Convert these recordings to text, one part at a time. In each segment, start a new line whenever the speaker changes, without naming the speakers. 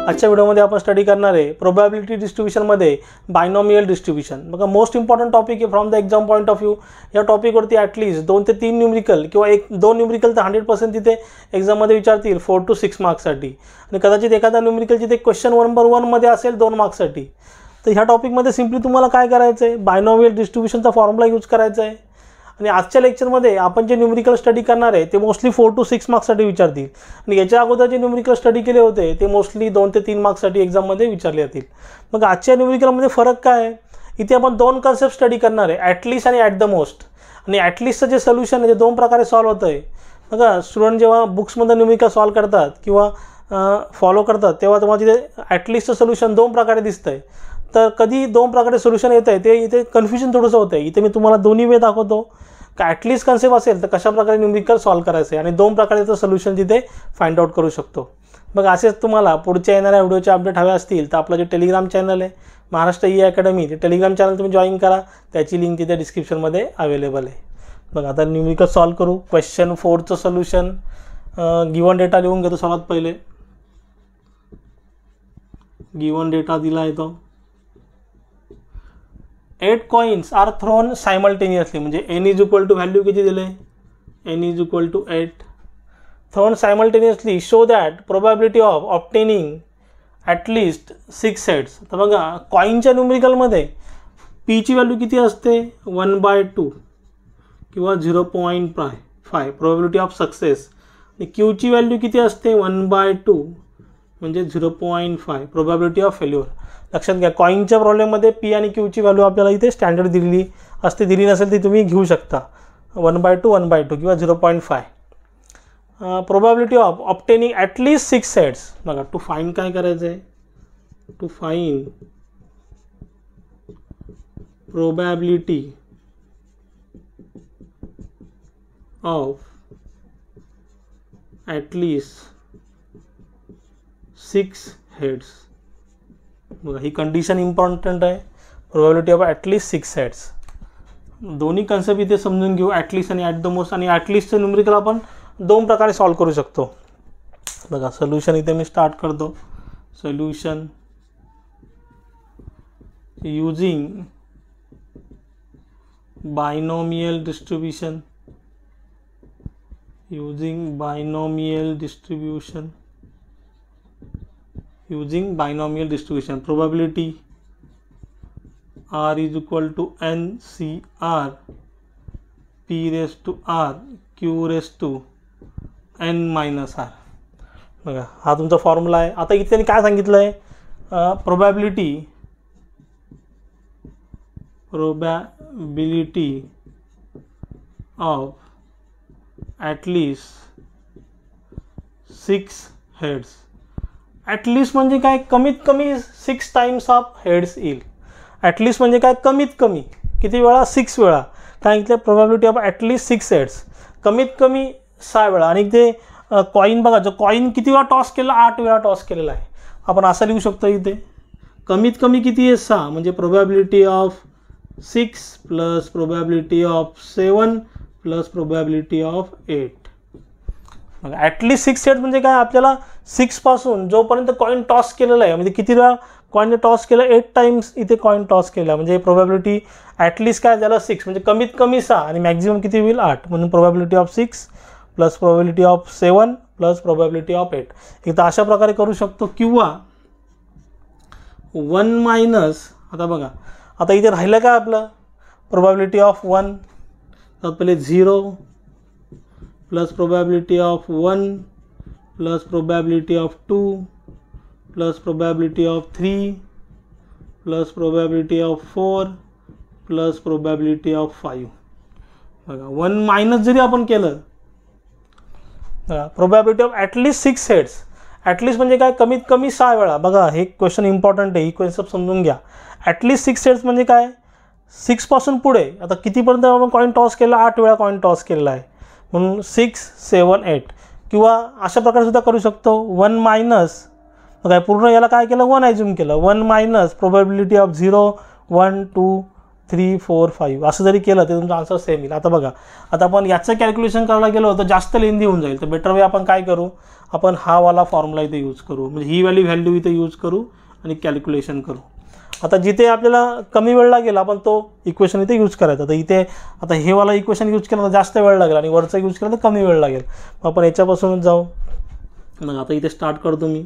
आजच्या व्हिडिओमध्ये आपण स्टडी करणार आहे प्रोबॅबिलिटी डिस्ट्रीब्युशनमध्ये बायनॉमियल डिस्ट्रीब्युशन. बघा मोस्ट इम्पॉर्टंट टॉपिक आहे from the exam point of view. या टॉपिकवरती ॲटलीस्ट 2 ते 3 न्यूमरिकल किंवा 1-2 न्यूमरिकल तर 100% तिथे एक्झाममध्ये विचारतील 4 to 6 मार्क्ससाठी, आणि कदाचित एखादा न्यूमरिकल जिथे क्वेश्चन नंबर 1 मध्ये असेल 2 मार्क्ससाठी. तर ह्या टॉपिकमध्ये सिम्पली तुम्हाला काय करायचं आहे, बायनॉमियल डिस्ट्रीब्युशनचा फॉर्म्युला यूज करायचा आहे. आणि आजच्या लेक्चरमध्ये आपण जे न्यूमरिकल स्टडी करणार आहे ते मोस्टली 4 to 6 मार्क्ससाठी विचारतील, आणि याच्या अगोदर जे न्यूमरिकल स्टडी केले होते ते मोस्टली 2 ते 3 मार्क्ससाठी एक्झाममध्ये विचारले जातील. मग आजच्या न्यूमरिकलमध्ये फरक काय आहे, इथे आपण 2 कन्सेप्ट स्टडी करणार आहे, ॲटलीस्ट आणि ॲट द मोस्ट. आणि ॲटलीस्टचं जे सोल्युशन आहे ते 2 प्रकारे सॉल्व्ह होतं आहे. बघा स्टुडंट जेव्हा बुक्समध्ये न्यूमरिकल सॉल्व्ह करतात किंवा फॉलो करतात तेव्हा तुम्हाला तिथे ॲटलीस्टचं सोल्युशन 2 प्रकारे दिसतं आहे. तर कधी 2 प्रकारे सोल्युशन येतं आहे ते इथे कन्फ्युजन थोडंसं होतं आहे. इथे मी तुम्हाला दोन्ही वे दाखवतो का ॲटलीस्ट कन्सेप्ट असेल तर कशा प्रकारे न्यूमरिकल सॉल्व्ह करायचं आहे, आणि 2 प्रकारचं सोल्युशन तिथे फाइंड आउट करू शकतो. मग असेच तुम्हाला पुढच्या येणाऱ्या व्हिडिओचे अपडेट हवे असतील तर आपलं जे टेलिग्राम चॅनल आहे महाराष्ट्र ई-अकॅडमी, ते टेलिग्राम चॅनल तुम्ही जॉईन करा. त्याची लिंक तिथे डिस्क्रिप्शनमध्ये अवेलेबल आहे. बघा आता न्यूमरिकल सॉल्व्ह करू. क्वेश्चन 4चं सोल्युशन. गिवन डेटा लिहून घेतो सर्वात पहिले. गिवन डेटा दिला आहे तो 8 कॉइन्स आर थ्रोन सायमल्टेनियसली, म्हणजे n is equal to value किती दिले, n is equal to 8 thrown simultaneously. Show that probability of obtaining at least 6 heads. तर बघा कॉईनच्या न्यूमरिकलमध्ये पीची व्हॅल्यू किती असते 1/2 किंवा 0.5 प्रोबॅबिलिटी ऑफ सक्सेस, आणि क्यूची व्हॅल्यू किती असते 1/2 म्हणजे 0.5 प्रोबॅबिलिटी ऑफ फेल्युअर. लक्षात घ्या कॉईनच्या प्रॉब्लेममध्ये पी आणि क्यूची व्हॅल्यू आपल्याला इथे स्टँडर्ड दिलेली असते, दिली नसेल ती तुम्ही घेऊ शकता 1/2 किंवा 0.5. Probability of obtaining at least 6 heads. बघा टू फाईंड काय करायचं आहे, to find probability of at least 6 heads. बघा ही कंडिशन इम्पॉर्टंट आहे, प्रोबॅबिलिटी ऑफ ॲटलीस्ट 6 हेड्स. दोन्ही कन्सेप्ट इथे समजून घेऊ, ॲटलीस्ट आणि ॲट द मोस्ट. आणि ॲटलीस्टचं न्यूमरिकल आपण 2 प्रकारे सॉल्व्ह करू शकतो. बघा सोल्युशन इथे मी स्टार्ट करतो. Solution using binomial distribution, using binomial distribution, probability r is equal to NCR p raised to r q raised to n minus r. बघा हा तुमचा फॉर्म्युला आहे. आता इथे त्यांनी काय सांगितलं आहे, probability of at least 6 heads. At least म्हणजे काय, कमीत कमी 6 टाइम्स ऑफ हेड्स येईल. ॲटलीस्ट म्हणजे काय, कमीत कमी किती वेळा, 6 वेळा. काय इथले प्रोबॅबिलिटी ऑफ ॲटलीस्ट 6 हेड्स, कमीत कमी 6 वेळा. आणि ते कॉईन बघा, जो कॉईन किती वेळा टॉस केला, 8 वेळा टॉस केलेला आहे. आपण असं लिहू शकतो इथे कमीत कमी किती आहे 6, म्हणजे probability of 6 plus probability of 7 plus probability of 8. मग ॲटलीस्ट 6 हेड्स म्हणजे काय, आपल्याला 6 पासून जोपर्यंत कॉईन टॉस केलेला आहे, म्हणजे किती वेळा कॉईनने टॉस केलं, 8 टाइम्स इथे कॉईन टॉस केला, म्हणजे प्रोबॅबिलिटी ॲटलीस्ट काय झालं 6, म्हणजे कमीत कमी 6 आणि मॅक्झिमम किती होईल 8. म्हणून probability of 6 plus probability of 7 plus probability of 8. एकदा अशा प्रकारे करू शकतो. किंवा 1 मायनस, आता बघा आता इथे राहिलं काय आपलं प्रोबॅबिलिटी ऑफ 1, तर पहिले 0 plus probability of 1 plus probability of 2 plus probability of 3 plus probability of 4 plus probability of 5. बघा 1 मायनस जरी आपण केलं, probability of at least 6 heads. At least म्हणजे काय, कमीत कमी 6 वेळा. बघा हे क्वेश्चन इम्पॉर्टंट आहे, ही कन्सेप्ट समजून घ्या. ॲटलीस्ट 6 हेड्स म्हणजे काय, 6 पासून पुढे. आता कितीपर्यंत आपण कॉईन टॉस केला, 8 वेळा कॉईन टॉस केलेला आहे, म्हणून 6, 7, 8. किंवा अशा प्रकारे सुद्धा करू शकतो 1 मायनस, बघा पूर्ण याला काय केलं 1 ॲज्युम केलं, 1 मायनस प्रोबॅबिलिटी ऑफ 0, 1, 2, 3 4 5 असं जरी केलं तर तुमचा आन्सर सेम येईल. आता बघा, आता आपण याचं कॅल्क्युलेशन करायला गेलो तर जास्त लेंदी होऊन जाईल. तर बेटर वे आपण काय करू, आपण हा वाला फॉर्म्युला इथे यूज करू, म्हणजे ही व्हॅल्यू इथे यूज करू आणि कॅल्क्युलेशन करू. आता जिथे आपल्याला कमी वेळ लागेल आपण तो इक्वेशन इथे यूज करायचा. तर इथे आता हे वाला इक्वेशन यूज केलं तर जास्त वेळ लागेल आणि वरचं यूज केलं तर कमी वेळ लागेल. मग आपण याच्यापासूनच जाऊ. मग आता इथे स्टार्ट करतो मी.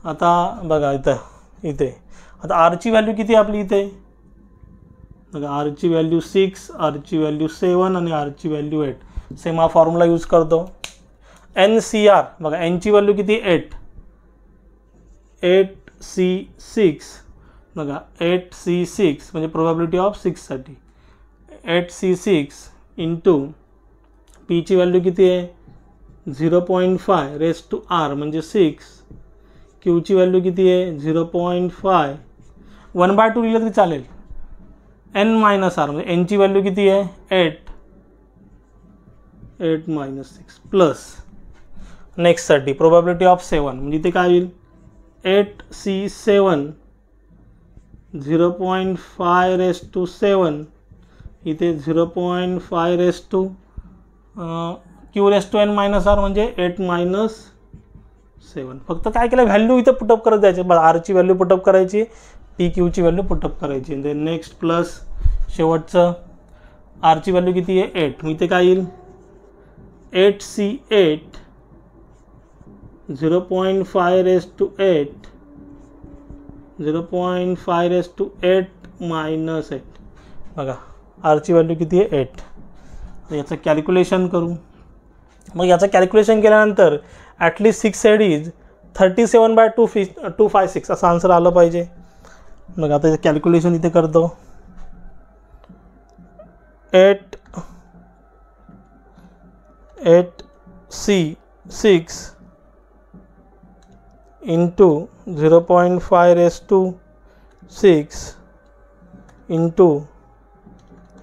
आता बघा इथे आता आरची व्हॅल्यू किती आपली इथे बघा, आरची व्हॅल्यू 6, आरची व्हॅल्यू 7 आणि आरची व्हॅल्यू 8. सेम हा फॉर्म्युला यूज करतो. NCR बघा, एनची व्हॅल्यू किती 8, 8C6 बघा, 8C6 म्हणजे प्रोबॅबिलिटी ऑफ 6साठी 8C6 इंटू पीची व्हॅल्यू किती आहे 0.5 रेस टू R म्हणजे 6. क्यूची व्हॅल्यू किती आहे 0.5, 1/2 लिहिलं तरी चालेल. N मायनस R म्हणजे एनची व्हॅल्यू किती आहे 8 मायनस 6 प्लस नेक्स्टसाठी प्रोबॅबिलिटी ऑफ 7 म्हणजे इथे काय येईल 8C7 0.5 रेस टू 7 इथे 0.5 raise to Q raise to N minus R म्हणजे 8 मायनस 7. फक्त काय केलं व्हॅल्यू इथे पुटअप करत जायचे. बघा, आरची व्हॅल्यू पुटअप करायची, पी क्यूची व्हॅल्यू पुटअप करायची. देन नेक्स्ट प्लस शेवटचं आरची व्हॅल्यू किती आहे 8. मग इथे काय येईल 8C8 0.5 raise to 8 0.5 raise to 8 minus 8. बघा, आरची व्हॅल्यू किती आहे 8. याचं कॅल्क्युलेशन करू. मग याचं कॅल्क्युलेशन केल्यानंतर ॲटलीस्ट 6 8 इज 37/256 असं आन्सर आलं पाहिजे. मग आता याचं कॅल्क्युलेशन इथे करतो. 8C6 into 0.5 raise to 6 into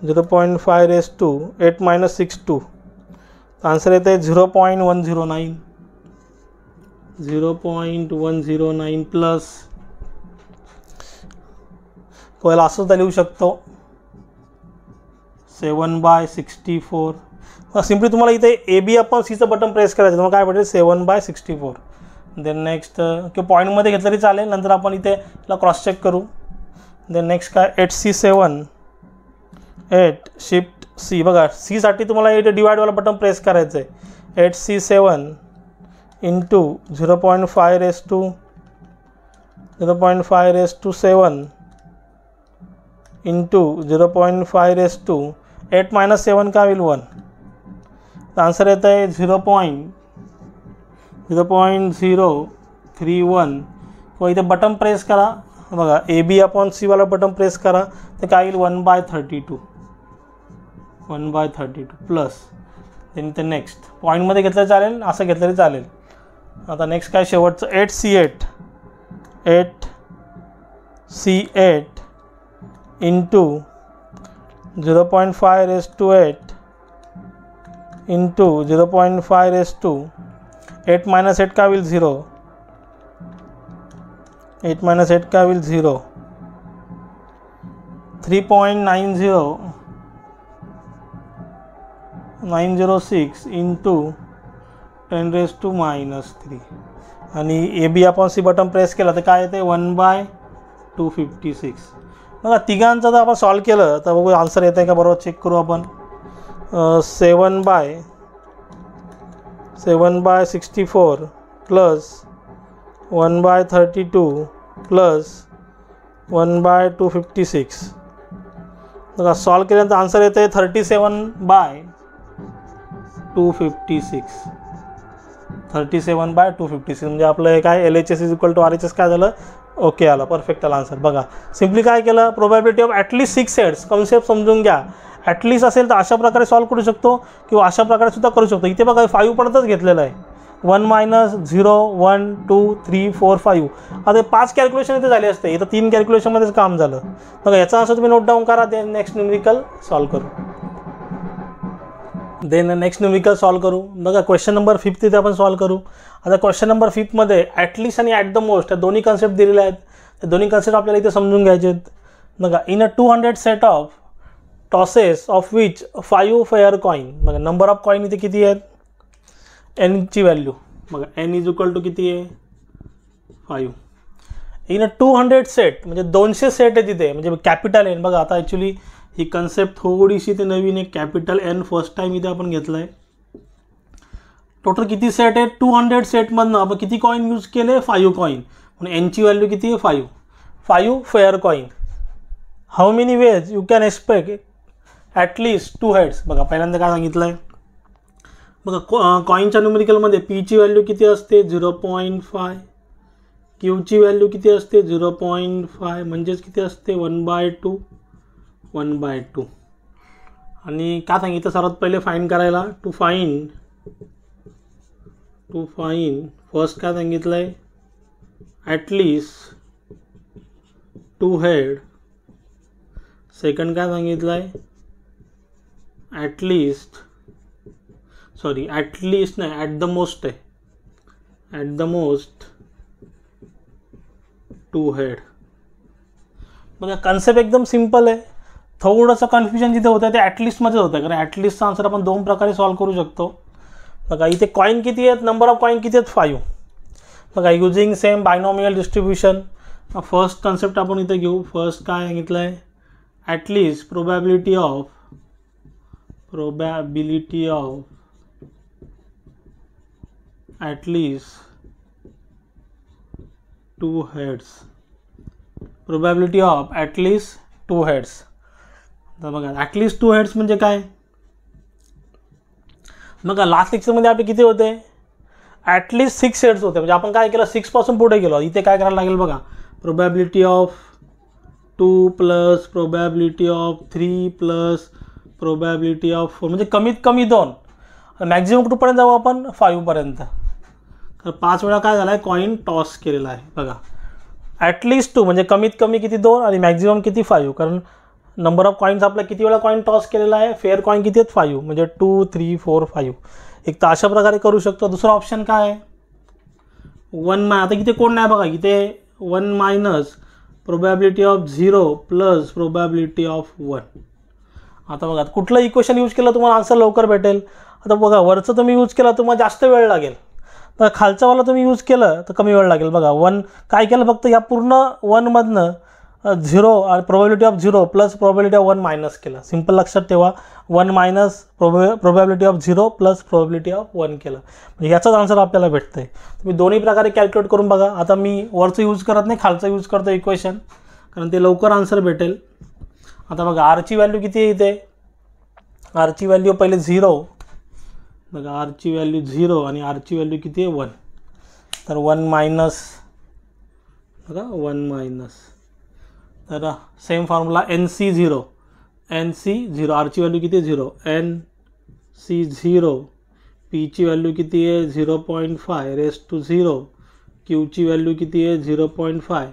0.5 raise to 8 minus 6 2. Answer येते 0.109 0.109 प्लस पहिला असंच लिहू शकतो 7/64. सिम्पली तुम्हाला इथे AB आपण Cचं बटन प्रेस करायचं, तुम्हाला काय भेटेल 7/64. देन नेक्स्ट किंवा पॉईंटमध्ये घेतलं तरी चालेल, नंतर आपण इथे क्रॉस चेक करू. देन नेक्स्ट काय 8C7 8 शिफ्ट C बघा, Cसाठी तुम्हाला इथे डिवाइडवाला बटन प्रेस करायचं आहे. 8C7 into 0.5 raise to 7 into 0.5 raise to 8 minus 7 का होईल 1. तर आन्सर येतं आहे 0.031. किंवा इथे बटन प्रेस करा बघा, AB अपॉन C वाला बटन प्रेस करा तर काय येईल 1/32 प्लस. देन इथे नेक्स्ट पॉईंटमध्ये घेतलं चालेल, असं घेतलं तरी चालेल. आता नेक्स्ट काय शेवटचं 8C8 into 0.5 raise to 8 into 0.5 raise to 8 minus 8 का होईल 0. 8 मायनस 8 का होईल 0. 3.906 इंटू 10 रेस टू मायनस 3 आणि AB आपण C बटन प्रेस केला तर काय येते 1/256. बघा, तिघांचं जर आपण सॉल्व केलं तर बघू आन्सर येतं आहे का बरोबर चेक करू आपण. 7/64 प्लस 1/32 प्लस 1/256. बघा, सॉल्व केल्यानंतर आन्सर येतं आहे 37/256. 37/256 म्हणजे आपलं हे काय LHS is equal to RHS काय झालं ओके आला, परफेक्ट आला आन्सर. बघा, सिम्पली काय केलं probability of at least 6 heads concept समजून घ्या. ॲटलीस्ट असेल तर अशा प्रकारे सॉल्व करू शकतो किंवा अशा प्रकारे सुद्धा करू शकतो. इथे बघा 5 पडतच घेतलेलं आहे 1 मायनस 0 1 2 3 4 5. आता 5 कॅल्क्युलेशन इथे झाले असते, इथं 3 कॅल्क्युलेशनमध्येच काम झालं. बघा, याचा आन्सर तुम्ही नोट डाऊन करा. देन नेक्स्ट न्यूमेरिकल सॉल्व करू. बघा, क्वेश्चन नंबर 5 इथे आपण सॉल्व करू. आता क्वेश्चन नंबर 5 मध्ये ॲटलीस्ट आणि ॲट द मोस्ट या दोन्ही कन्सेप्ट दिलेले आहेत. त्या दोन्ही कन्सेप्ट आपल्याला इथे समजून घ्यायचे आहेत. बघा in a 200 set of tosses of which 5 fair coin, बघा नंबर ऑफ कॉईन इथे किती आहेत, एनची व्हॅल्यू बघा एन इज इक्वल टू किती आहे 5. इन अ 200 सेट म्हणजे 200 सेट आहे तिथे, म्हणजे कॅपिटल एन. बघा आता ॲक्च्युली ही कन्सेप्ट थोडीशी ते नवीन आहे. कॅपिटल एन फर्स्ट टाईम इथे आपण घेतलं आहे. टोटल किती सेट आहे 200 सेटमधनं आपण किती कॉईन यूज केले 5 कॉईन, म्हणून एनची व्हॅल्यू किती आहे 5 fair coin. How many ways you can expect at least 2 heads. बघा पहिल्यांदा काय सांगितलं आहे बघा कॉईनच्या न्यूमेरिकलमध्ये पीची व्हॅल्यू किती असते 0.5, क्यूची व्हॅल्यू किती असते 0.5 म्हणजेच किती असते 1/2. आणि काय सांगितलं सर्वात पहिले फाइंड करायला टू फाइंड फर्स्ट काय सांगितलं आहे ॲटलिस्ट 2 हेड. सेकंड काय सांगितलं आहे ॲटलिस्ट नाही ॲट द मोस्ट आहे, ॲट द मोस्ट 2 हेड. बघा कन्सेप्ट एकदम सिम्पल आहे. थोडंसं कन्फ्युजन जिथे होतं ते ॲटलिस्टमध्येच होतं, कारण ॲटलिस्टचा आन्सर आपण 2 प्रकारे सॉल्व करू शकतो. बघा इथे कॉईन किती आहेत, नंबर ऑफ कॉईन किती आहेत 5. बघा using same binomial distribution. First concept आपण इथे घेऊ. फर्स्ट काय सांगितलं आहे at least probability of at least 2 heads. Probability of at least 2 heads. तर बघा ॲटलिस्ट 2 हेड्स म्हणजे काय, बघा लास्ट लेक्चरमध्ये आपले किती होते ॲटलिस्ट 6 हेड्स होते. म्हणजे आपण काय केलं 6 पासून पुढे गेलो. इथे काय करायला लागेल बघा probability of 2 plus probability of 3 plus probability of 4 म्हणजे कमीत कमी 2. मॅक्झिमम कुठपर्यंत जाऊ आपण 5 पर्यंत. तर 5 वेळा काय झाला आहे कॉईन टॉस केलेला आहे. बघा ॲटलिस्ट 2 म्हणजे कमीत कमी किती 2 आणि मॅक्झिमम किती 5, कारण नंबर ऑफ कॉईन्स आपला किती वेळा कॉईन टॉस केलेला आहे, फेअर कॉईन किती आहेत 5 म्हणजे 2 3 4 5. एक तर अशा प्रकारे करू शकतो. दुसरा ऑप्शन काय आहे 1 आता इथे कोण नाही बघा, इथे 1 minus probability of 0 plus probability of 1. आता बघा कुठलं इक्वेशन यूज केलं तुम्हाला आन्सर लवकर भेटेल. आता बघा वरचं तुम्ही यूज केला तुम्हाला जास्त वेळ लागेल, तर खालच्यावाला तुम्ही यूज केलं तर कमी वेळ लागेल. बघा 1 काय केलं फक्त या पूर्ण 1मधनं 0 आणि probability of 0 plus probability of 1 minus केलं. सिम्पल लक्षात ठेवा 1 minus probability of 0 plus probability of 1 केलं म्हणजे याचाच आन्सर आपल्याला भेटतं आहे. तुम्ही दोन्ही प्रकारे कॅल्क्युलेट करून बघा. आता मी वरचं यूज करत नाही, खालचं यूज करतो इक्वेशन, कारण ते लवकर आन्सर भेटेल. आता बघा आरची व्हॅल्यू किती आहे इथे, आरची व्हॅल्यू पहिले 0. बघा आरची व्हॅल्यू 0 आणि आरची व्हॅल्यू किती आहे 1. तर 1 मायनस बघा 1 मायनस तर सेम फॉर्म्युला NC0 आरची व्हॅल्यू किती आहे 0, NC0 पीची व्हॅल्यू किती आहे 0.5 रेस टू 0, क्यूची व्हॅल्यू किती आहे 0.5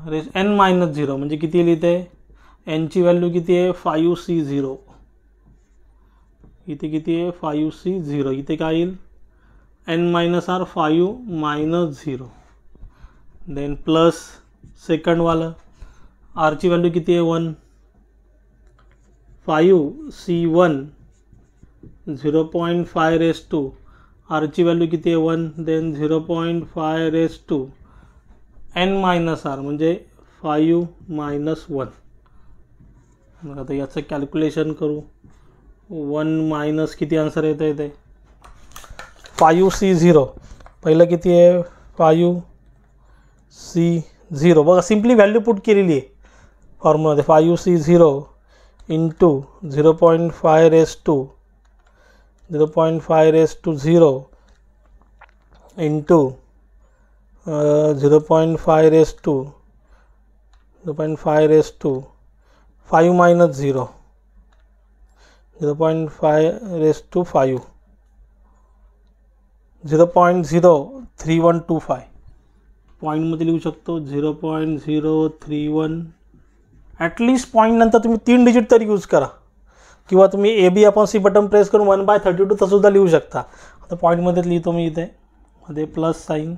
रेस n मायनस 0 म्हणजे किती लिहिते nची व्हॅल्यू किती आहे 5C0. इथे किती आहे 5C0. इथे काय येईल n minus R 5 minus 0 then plus सेकंडवालं आरची व्हॅल्यू किती आहे 1 5C1 0.5 raise to Archi value किती आहे 1 then 0.5 raise to n minus R म्हणजे 5 मायनस 1. मग आता याचं कॅल्क्युलेशन करू. 1 मायनस किती आन्सर येतं इथे 5C0 पहिलं किती आहे 5C0. बघा सिम्पली व्हॅल्यू पुट केलेली आहे फॉर्म्युलामध्ये 5C0 into 0.5 raise to 0.5 raise to 0 into 0.5 raise to 0.5 raise to 5 minus 0 0.5 raise to 5 0.03125 पॉईंटमध्ये लिहू शकतो 0.031. ॲटलिस्ट पॉईंटनंतर तुम्ही 3 डिजिट तरी यूज करा किंवा तुम्ही AB/C बटन प्रेस करून 1/32 तसुद्धा लिहू शकता. आता पॉईंटमध्येच लिहितो मी इथे मध्ये प्लस साईन.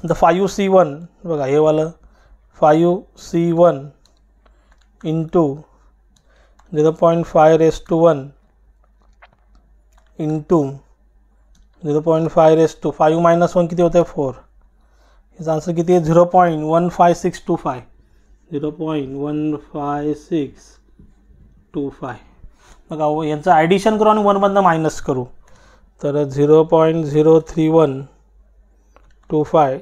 नंतर 5C1 बघा हे वालं 5C1 into 0.5 raise to 1 into 0.5 raise to 5 minus 1 किती होतं आहे 4. याचा आन्सर किती आहे 0.15625. 0.15625. बघा यांचं ॲडिशन करू आणि 1मधनं मायनस करू. तर 0.03125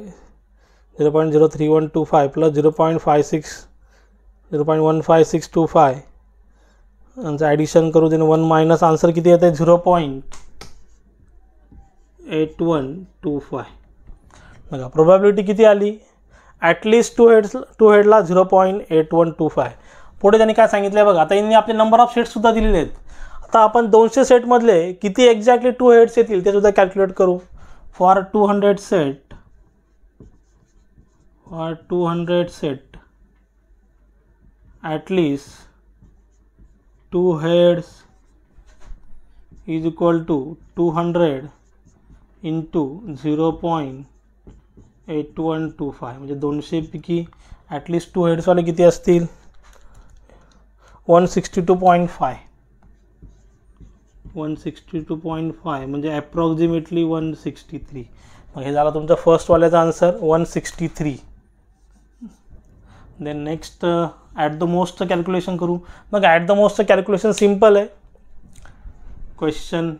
0.03125 प्लस 0.15625 यांचं ॲडिशन करू देणं 1 मायनस आन्सर किती येते 0.8125. बघा प्रोबॅबिलिटी किती आली ॲटलिस्ट टू हेडला 0.8125. पुढे त्यांनी काय सांगितलं आहे बघा. आता यांनी आपले नंबर ऑफ सेट्ससुद्धा दिलेले आहेत. आता आपण 200 सेटमधले किती एक्झॅक्टली 2 हेड्स येतील ते सुद्धा कॅल्क्युलेट करू. For 200 set at least 2 heads is equal to 200 into 0.8125 म्हणजे 200 पैकी ॲटलिस्ट 2 हेड्सवाले किती असतील 162.5 म्हणजे ॲप्रॉक्सिमेटली 163. मग हे झालं तुमचं फर्स्टवाल्याचा answer 163. Then next at the मोस्टचं कॅल्क्युलेशन करू. मग ॲट द मोस्टचं कॅल्क्युलेशन सिम्पल आहे. Question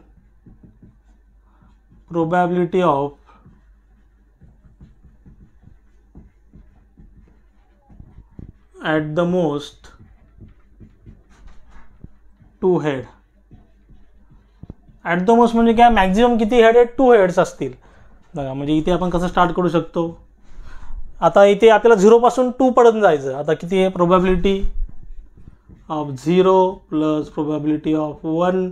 probability of at the most 2 head. At the most म्हणजे काय मॅक्झिमम किती हेड आहेत 2 हेड्स असतील. बघा म्हणजे इथे आपण कसं स्टार्ट करू शकतो. आता इथे आपल्याला 0 पासून 2 पर्यंत जायचं. आता किती आहे probability of 0 plus probability of 1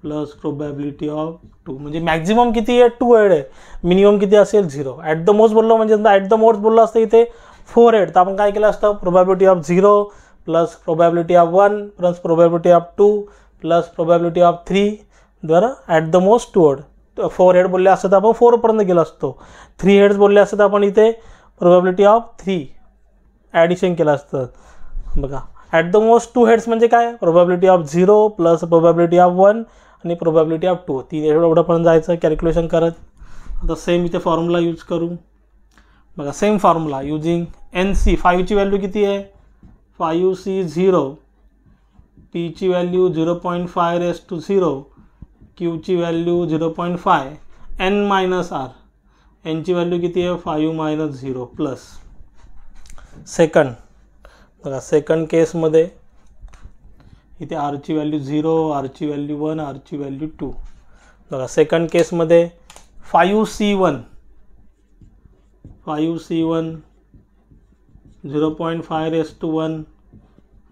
plus probability of 2 म्हणजे मॅक्झिमम किती आहे 2 हेड आहे. मिनिमम किती असेल 0. ॲट द मोस्ट बोललो म्हणजे ॲट द मोस्ट बोललो असतं इथे 4 हेड. तर आपण काय केलं असतं probability of 0 plus probability of 1 plus probability of 2 plus probability of 3 द्वारा at the most 2 head. 4 head बोलले असतं तर आपण 4पर्यंत गेलो असतो. 3 हेड्स बोलले असतं तर आपण इथे प्रोबॅबिलिटी ऑफ 3 ॲडिशन केलं असतं. बघा ॲट द मोस्ट 2 हेड्स म्हणजे काय probability of 0 plus probability of 1 आणि प्रोबॅबिलिटी ऑफ 2. 3 एवढंपर्यंत जायचं कॅल्क्युलेशन करत. आता सेम इथे फॉर्म्युला यूज करू. बघा सेम फॉर्म्युला युजिंग NC 5ची व्हॅल्यू किती आहे 5C0 Tची व्हॅल्यू 0.5 रेस टू 0 Qची व्हॅल्यू 0.5 N मायनस R Nची व्हॅल्यू किती आहे 5 मायनस 0 प्लस सेकंड. बघा सेकंड केसमध्ये इथे Rची व्हॅल्यू 0 Rची व्हॅल्यू 1 Rची व्हॅल्यू 2. बघा सेकंड केसमध्ये 5C1 0.5 raise to 1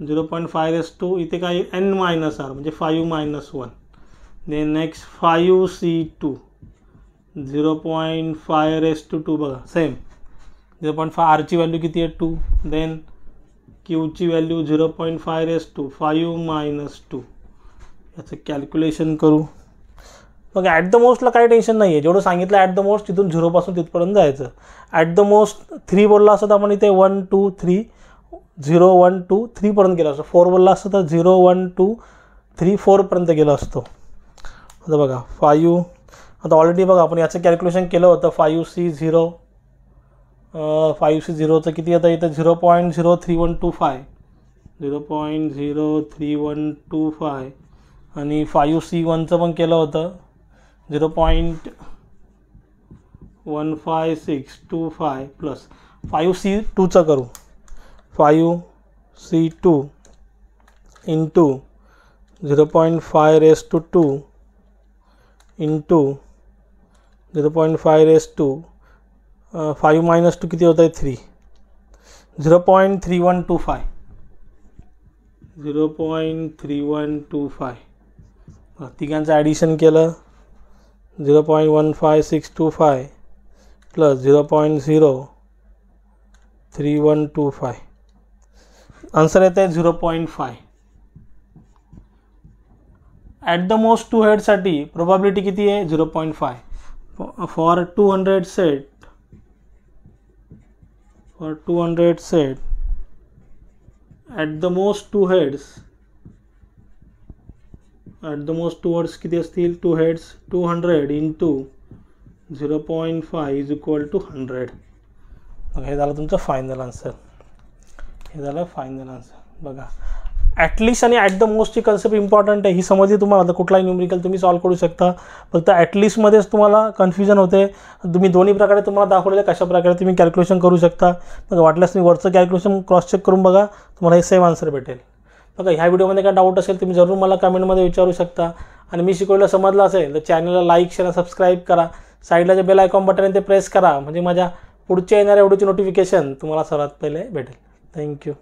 0.5 raise to इथे काय N मायनस R म्हणजे 5 minus 1. Then next 5C2 0.5 raise to 2 बघा सेम 0.5 Rची व्हॅल्यू किती आहे 2. देन Qची व्हॅल्यू 0.5 रेस टू 5 मायनस 2. याचं कॅल्क्युलेशन करू. मग ॲट द मोस्टला काही टेन्शन नाही आहे. जेवढं सांगितलं ॲट द मोस्ट तिथून 0 पासून तिथपर्यंत जायचं. ॲट द मोस्ट 3 बोलला असतं तर आपण इथे 1 2 3 0 1 2 3 पर्यंत गेलो असतो. 4 बोलला असतं तर 0 1 2 3 4 पर्यंत गेलो असतो. आता बघा 5 आता ऑलरेडी बघा आपण याचं कॅल्क्युलेशन केलं होतं 5C0चं किती येतं इथं 0.03125 0.03125 आणि 5C1चं पण केलं होतं 0.15625 प्लस 5C2चं करू 5C2 into 0.5 raise to 2 into 0.5 raise to 5 minus 2 किती होतं आहे 3 0.3125 0.3125. तिघांचं ॲडिशन केलं 0.15625 प्लस 0.03125. आन्सर येतं आहे 0.5. ॲट द मोस्ट 2 हेडसाठी प्रोबॅबिलिटी किती आहे 0.5. For 200 set at the most two heads किती असतील, 2 heads 200 into 0.5 is equal to 100. हे झालं तुमचं फायनल आन्सर. बघा ॲटलिस्ट आणि ॲट द मोस्टची कन्सेप्ट इम्पॉर्टंट आहे, ही समजली तुम्हाला. तर कुठलाही न्यूमरिकल तुम्ही सॉल्व करू शकता. फक्त ॲटलिस्टमध्येच तुम्हाला कन्फ्युजन होते. तुम्ही दोन्ही प्रकारे तुम्हाला दाखवलेलं कशा प्रकारे तुम्ही कॅल्क्युलेशन करू शकता. मग वाटल्यास तुम्ही वरचं कॅल्क्युलेशन क्रॉस चेक करून बघा, तुम्हाला हे सेम आन्सर भेटेल. बघा ह्या व्हिडिओमध्ये काय डाऊट असेल तुम्ही जरूर मला कमेंटमध्ये विचारू शकता. आणि मी शिकवलेलं समजलं असेल तर चॅनलला लाईक शेअर सबस्क्राईब करा. साईडला जे बेल आयकॉन बटन आहे ते प्रेस करा, म्हणजे माझ्या पुढच्या येणाऱ्या व्हिडिओची नोटिफिकेशन तुम्हाला सर्वात पहिले भेटेल. थँक्यू.